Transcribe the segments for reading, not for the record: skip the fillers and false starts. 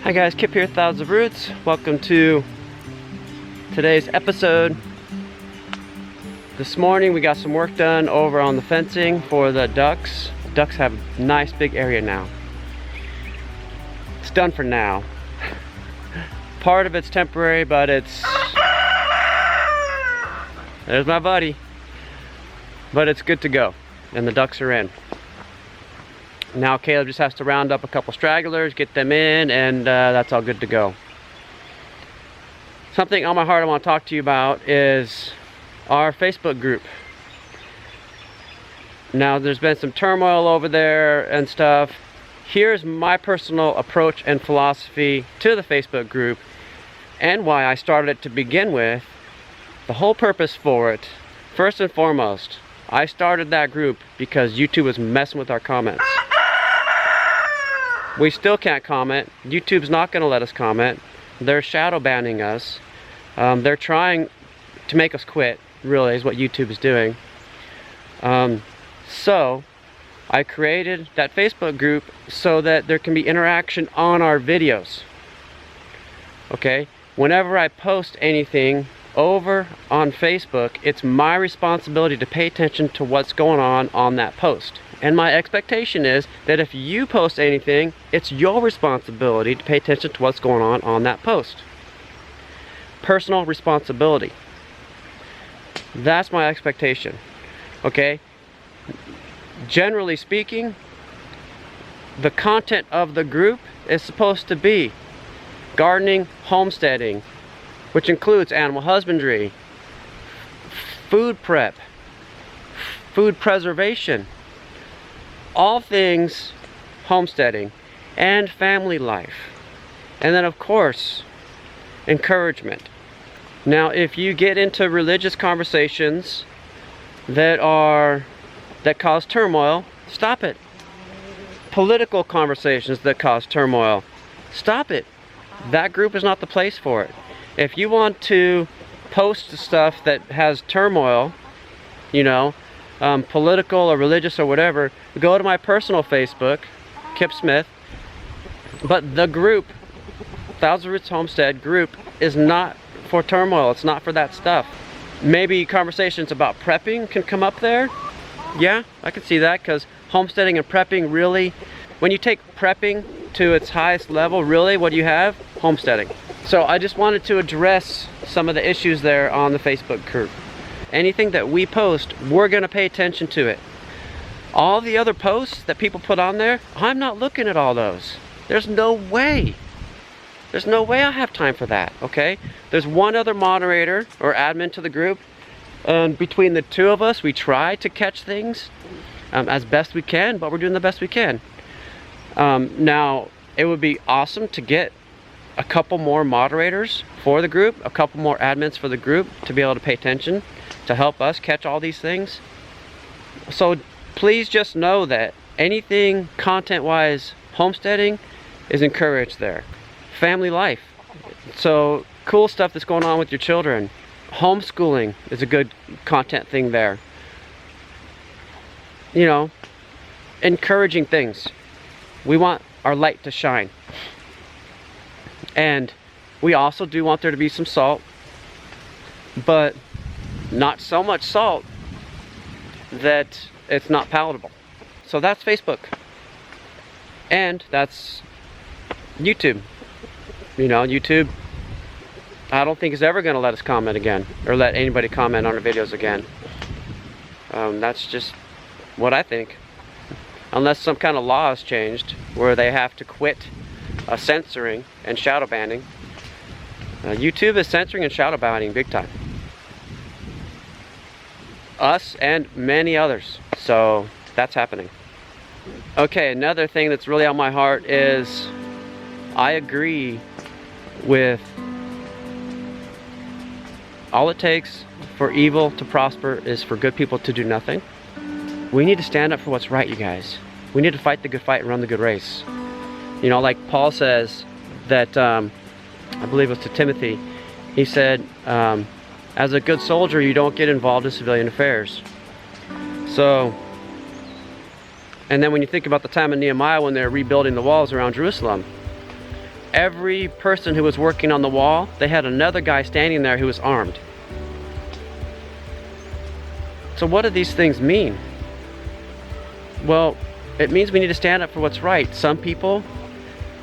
Hi guys, Kip here, Thousands of Roots. Welcome to today's episode. This morning we got some work done over on the fencing for the ducks. The ducks have a nice big area now. It's done for now. Part of it's temporary, but it's... There's my buddy. But it's good to go, and the ducks are in. Now Caleb just has to round up a couple stragglers, get them in, and that's all good to go. Something on my heart I want to talk to you about is our Facebook group. Now there's been some turmoil over there and stuff. Here's my personal approach and philosophy to the Facebook group and why I started it to begin with. The whole purpose for it, first and foremost, I started that group because YouTube was messing with our comments. We still can't comment. YouTube's not going to let us comment. They're shadow banning us. They're trying to make us quit, really, is what YouTube is doing. So I created that Facebook group so that there can be interaction on our videos. Okay? Whenever I post anything over on Facebook, it's my responsibility to pay attention to what's going on that post. And my expectation is that if you post anything, it's your responsibility to pay attention to what's going on that post. Personal responsibility. That's my expectation. Okay? Generally speaking, the content of the group is supposed to be gardening, homesteading, which includes animal husbandry, food prep, food preservation, all things homesteading and family life. And then of course, encouragement. Now if you get into religious conversations that cause turmoil, stop it. Political conversations that cause turmoil, stop it. That group is not the place for it. If you want to post stuff that has turmoil, you know, political or religious or whatever, go to my personal Facebook, Kip Smyth. But the group, Thousands of Roots Homestead group, is not for turmoil. It's not for that stuff. Maybe conversations about prepping can come up there. Yeah, I can see that, because homesteading and prepping really, when you take prepping to its highest level, really what do you have? Homesteading. So I just wanted to address some of the issues there on the Facebook group. Anything that we post, we're going to pay attention to it. All the other posts that people put on there, I'm not looking at all those. There's no way. There's no way I have time for that, okay? There's one other moderator or admin to the group, and between the two of us, we try to catch things as best we can, but we're doing the best we can. Now, it would be awesome to get a couple more moderators for the group, a couple more admins for the group to be able to pay attention, to help us catch all these things. So please just know that anything content-wise homesteading is encouraged there. Family life. So cool stuff that's going on with your children. Homeschooling is a good content thing there. You know, encouraging things. We want our light to shine. And we also do want there to be some salt, but not so much salt that it's not palatable. So that's Facebook. And that's YouTube. You know, YouTube, I don't think is ever going to let us comment again, or let anybody comment on our videos again. That's just what I think. Unless some kind of law has changed where they have to quit censoring and shadow banning. YouTube is censoring and shadow banning big time. Us and many others. So that's happening. Okay, another thing that's really on my heart is I agree with all it takes for evil to prosper is for good people to do nothing. We need to stand up for what's right, you guys. We need to fight the good fight and run the good race. You know, like Paul says that, I believe it was to Timothy, he said, as a good soldier, you don't get involved in civilian affairs. So, and then when you think about the time of Nehemiah when they're rebuilding the walls around Jerusalem, every person who was working on the wall, they had another guy standing there who was armed. So what do these things mean? Well, it means we need to stand up for what's right. Some people,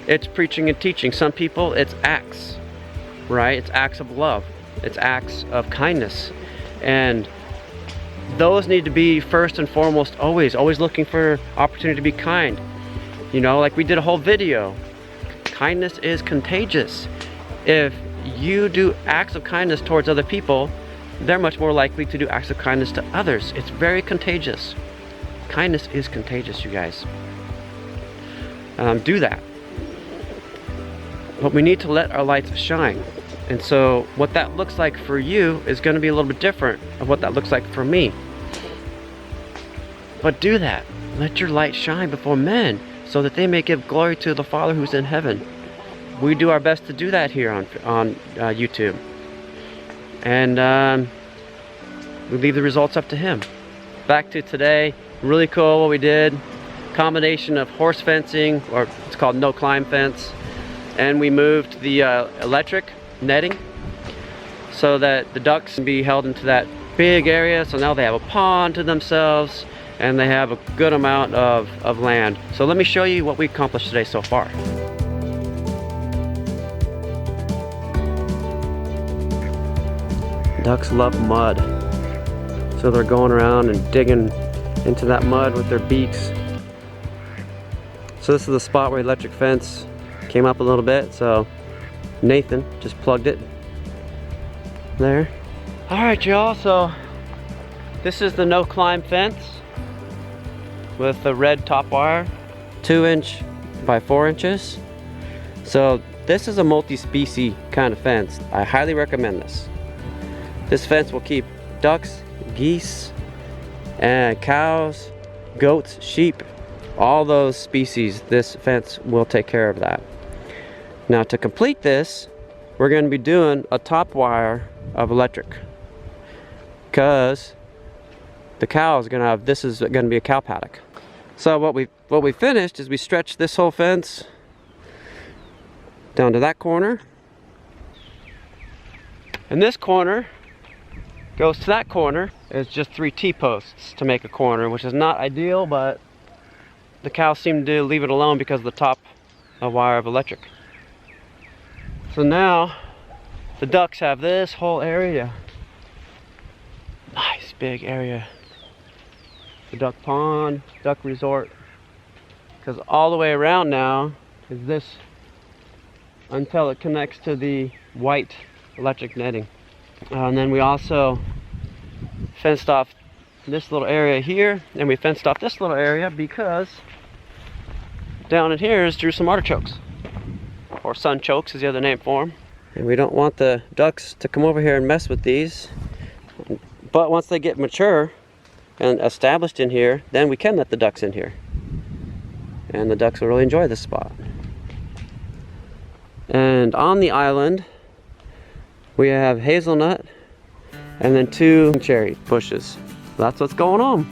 it's preaching and teaching. Some people, it's acts, right? It's acts of love. It's acts of kindness. And those need to be first and foremost, always looking for opportunity to be kind. You know, like we did a whole video. Kindness is contagious. If you do acts of kindness towards other people, they're much more likely to do acts of kindness to others. It's very contagious. Kindness is contagious, you guys. Do that. But we need to let our lights shine. And so what that looks like for you is going to be a little bit different of what that looks like for me. But do that. Let your light shine before men, so that they may give glory to the Father who's in heaven. We do our best to do that here on YouTube. And we leave the results up to him. Back to today, really cool what we did. Combination of horse fencing, or it's called no climb fence, and we moved the electric netting so that the ducks can be held into that big area. So now they have a pond to themselves, and they have a good amount of land. So let me show you what we accomplished today so far. Ducks love mud, so they're going around and digging into that mud with their beaks. So this is the spot where electric fence came up a little bit, so Nathan just plugged it there. Alright y'all, so this is the no climb fence with the red top wire, 2 inch by 4 inches. So this is a multi-species kind of fence. I highly recommend this. This fence will keep ducks, geese, and cows, goats, sheep, all those species. This fence will take care of that. Now to complete this, we're going to be doing a top wire of electric, because the cow is going to have, this is going to be a cow paddock. So what we finished is we stretched this whole fence down to that corner, and this corner goes to that corner. It's just 3 T-posts to make a corner, which is not ideal, but the cows seem to leave it alone because of the top wire of electric. So now the ducks have this whole area. Nice big area. The duck pond, duck resort. Because all the way around now is this, until it connects to the white electric netting. And then we also fenced off this little area here, and we fenced off this little area because down in here is Jerusalem artichokes, or sunchokes is the other name for them. And we don't want the ducks to come over here and mess with these. But once they get mature and established in here, then we can let the ducks in here. And the ducks will really enjoy this spot. And on the island, we have hazelnut and then 2 cherry bushes. That's what's going on.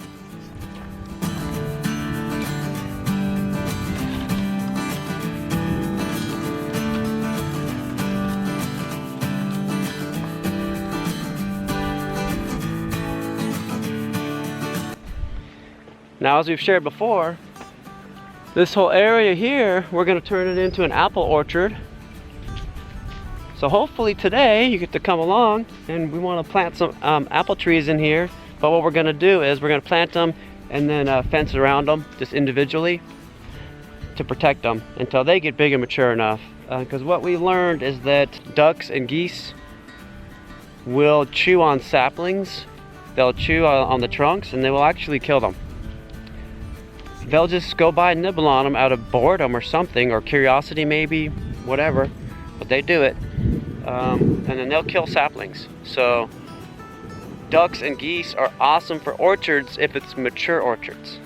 Now, as we've shared before, this whole area here, we're going to turn it into an apple orchard. So hopefully today you get to come along, and we want to plant some apple trees in here. But what we're going to do is we're going to plant them and then fence around them just individually to protect them until they get big and mature enough. Because what we learned is that ducks and geese will chew on saplings. They'll chew on the trunks, and they will actually kill them. They'll just go by and nibble on them out of boredom or something, or curiosity maybe, whatever. But they do it. And then they'll kill saplings. So ducks and geese are awesome for orchards if it's mature orchards.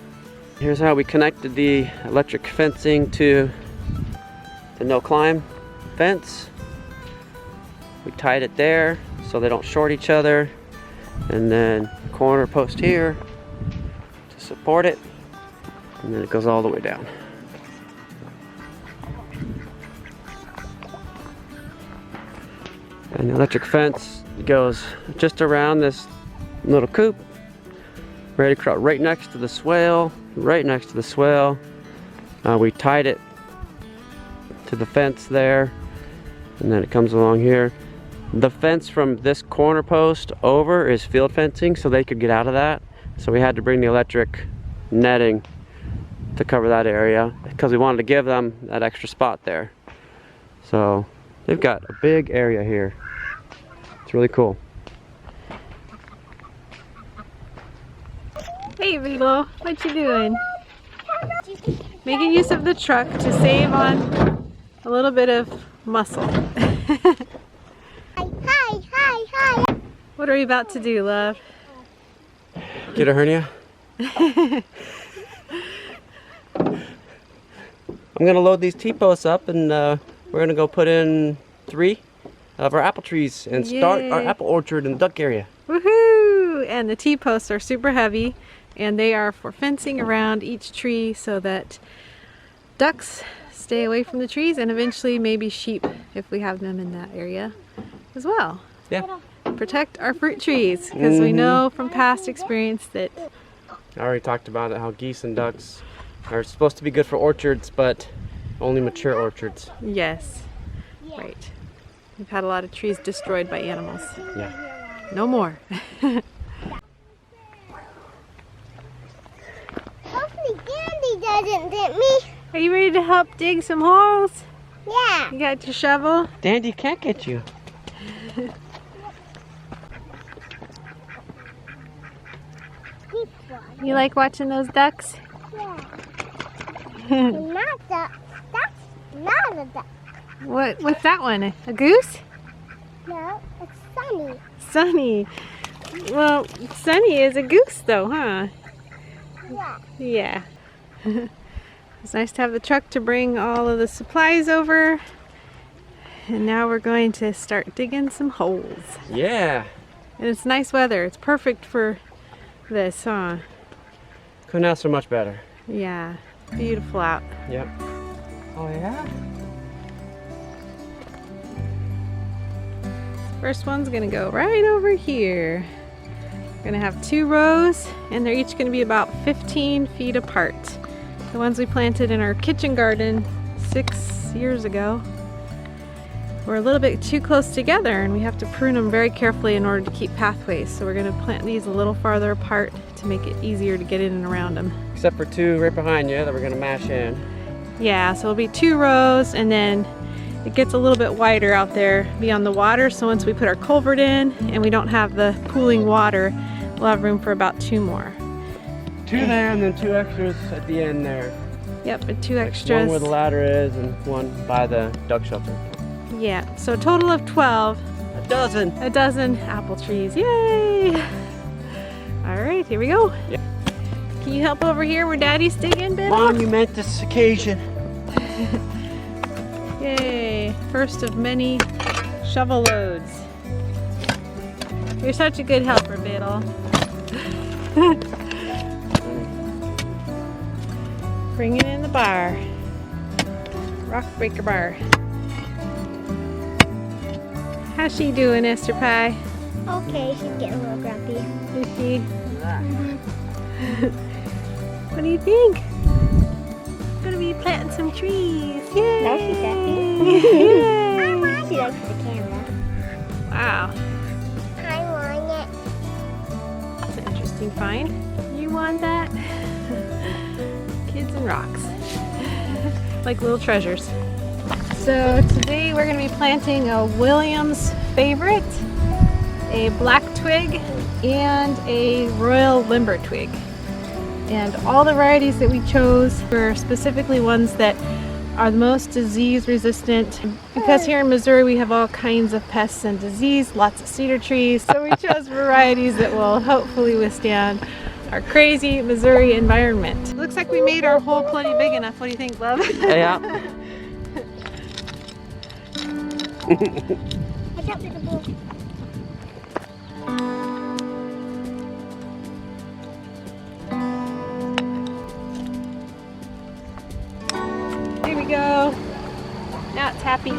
Here's how we connected the electric fencing to the no climb fence. We tied it there so they don't short each other, and then corner post here to support it, and then it goes all the way down. And the electric fence goes just around this little coop, right next to the swale, right next to the swale. We tied it to the fence there, and then it comes along here. The fence from this corner post over is field fencing, so they could get out of that. So we had to bring the electric netting to cover that area because we wanted to give them that extra spot there. So they've got a big area here. It's really cool. Hey Beetle, what you doing? Making use of the truck to save on a little bit of muscle. Hi. What are we about to do, love? Get a hernia? I'm gonna load these T-posts up, and we're gonna go put in 3 of our apple trees and start our apple orchard in the duck area. Woohoo! And the T-posts are super heavy, and they are for fencing around each tree so that ducks stay away from the trees, and eventually maybe sheep if we have them in that area as well. Yeah. Protect our fruit trees, because we know from past experience that... I already talked about it, how geese and ducks are supposed to be good for orchards, but only mature orchards. Yes. Right. We've had a lot of trees destroyed by animals. Yeah. No more. Hopefully Dandy doesn't hit me. Are you ready to help dig some holes? Yeah. You got your shovel? Dandy can't get you. This one. You like watching those ducks? Yeah. And not duck. That's not a duck. What's that one? A goose? No, it's Sunny. Sunny. Well, Sunny is a goose though, huh? Yeah. Yeah. It's nice to have the truck to bring all of the supplies over. And now we're going to start digging some holes. Yeah. And it's nice weather. It's perfect for this, huh? Couldn't ask for much better. Yeah. Beautiful out. Yep. Oh yeah? First one's gonna go right over here. We're gonna have 2 rows, and they're each gonna be about 15 feet apart. The ones we planted in our kitchen garden 6 years ago were a little bit too close together, and we have to prune them very carefully in order to keep pathways. So we're gonna plant these a little farther apart to make it easier to get in and around them. Except for 2 right behind you that we're gonna mash in. Yeah, so it'll be 2 rows, and then it gets a little bit wider out there beyond the water. So once we put our culvert in and we don't have the pooling water, we'll have room for about 2 more. 2 there, and then 2 extras at the end there. Yep, and 2 One extras. where the ladder is, and 1 by the duck shelter. Yeah, so a total of 12. A dozen. A dozen apple trees. Yay! All right, here we go. Yeah. Can you help over here where Daddy's digging, baby? Monumentous occasion. Yay! First of many shovel loads. You're such a good helper, Beetle. Bringing in the bar. Rock breaker bar. How's she doing, Esther Pie? Okay, she's getting a little grumpy. Is she? What do you think? Gonna be planting some trees. Yay! Now she's happy. Yay! She likes the camera. Wow, I want it. that's an interesting find. You want that? Kids and rocks. Like little treasures. So today we're going to be planting a Williams favorite, a black twig, and a royal limber twig. And all the varieties that we chose were specifically ones that are the most disease resistant, because here in Missouri we have all kinds of pests and disease, lots of cedar trees, so we chose varieties that will hopefully withstand our crazy Missouri environment. Looks like we made our hole plenty big enough. What do you think, love? Yeah. Watch out for the bull. Here we go. Now it's happy.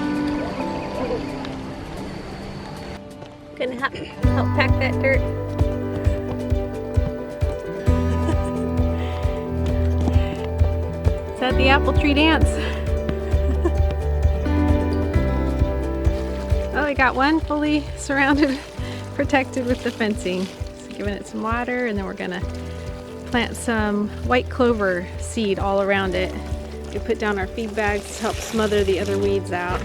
Gonna help pack that dirt. Is that the apple tree dance? Oh, we got one fully surrounded, protected with the fencing. So giving it some water, and then we're gonna plant some white clover seed all around it. We put down our feed bags to help smother the other weeds out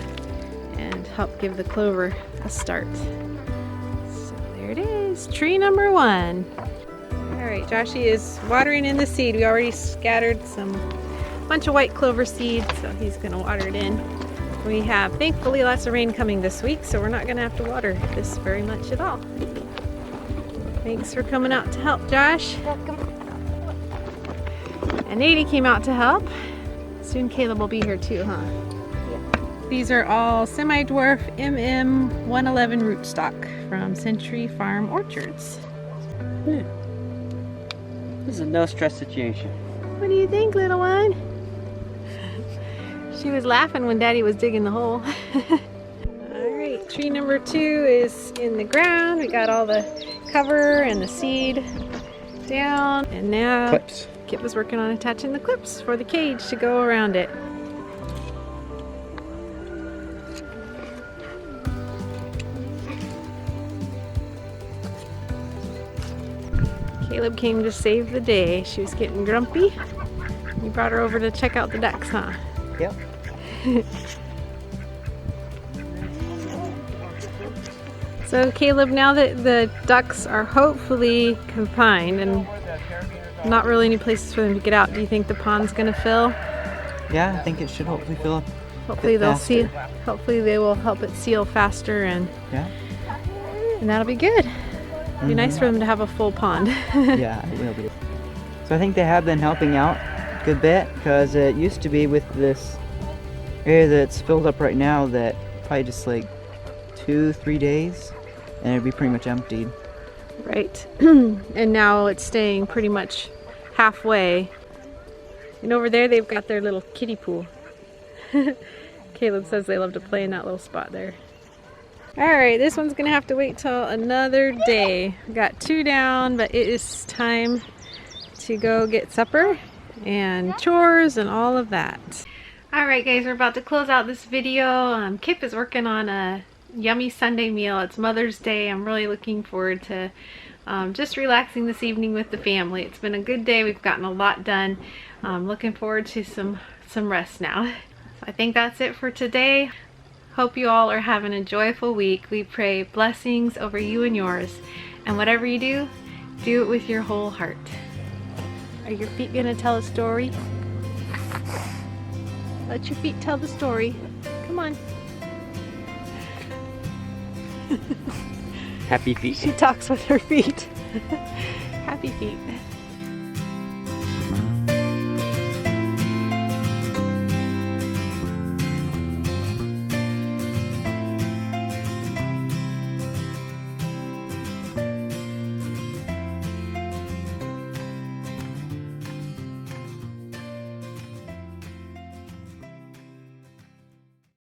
and help give the clover a start. So there it is, tree number 1. All right, Joshy is watering in the seed. We already scattered a bunch of white clover seed, so he's gonna water it in. We have, thankfully, lots of rain coming this week, so we're not gonna have to water this very much at all. Thanks for coming out to help, Josh. And Nady came out to help. Soon Caleb will be here too, huh? Yeah. These are all semi-dwarf MM111 rootstock from Century Farm Orchards. This is a no-stress situation. What do you think, little one? She was laughing when Daddy was digging the hole. Alright, tree number 2 is in the ground. We got all the cover and the seed down. And now Clips. Kip was working on attaching the clips for the cage to go around it. Caleb came to save the day. She was getting grumpy. You brought her over to check out the ducks, huh? Yep. So Caleb, now that the ducks are hopefully confined and not really any places for them to get out, do you think the pond's gonna fill? Yeah, I think it should hopefully fill up. Hopefully they'll seal. Hopefully they will help it seal faster, and Yeah. and that'll be good. It'll be nice for them to have a full pond. Yeah, it will be. So I think they have been helping out a good bit, because it used to be with this area that's filled up right now that probably just like 2-3 days and it'd be pretty much emptied. Right. And now it's staying pretty much halfway. And over there they've got their little kiddie pool. Caleb says they love to play in that little spot there. Alright, this one's gonna have to wait till another day. We got 2 down, but it is time to go get supper and chores and all of that. Alright guys, we're about to close out this video. Kip is working on a yummy Sunday meal. It's Mother's Day. I'm really looking forward to just relaxing this evening with the family. It's been a good day. We've gotten a lot done. Looking forward to some rest now. So I think that's it for today. Hope you all are having a joyful week. We pray blessings over you and yours. And whatever you do, do it with your whole heart. Are your feet gonna tell a story? Let your feet tell the story. Come on. Happy feet. She talks with her feet. Happy feet.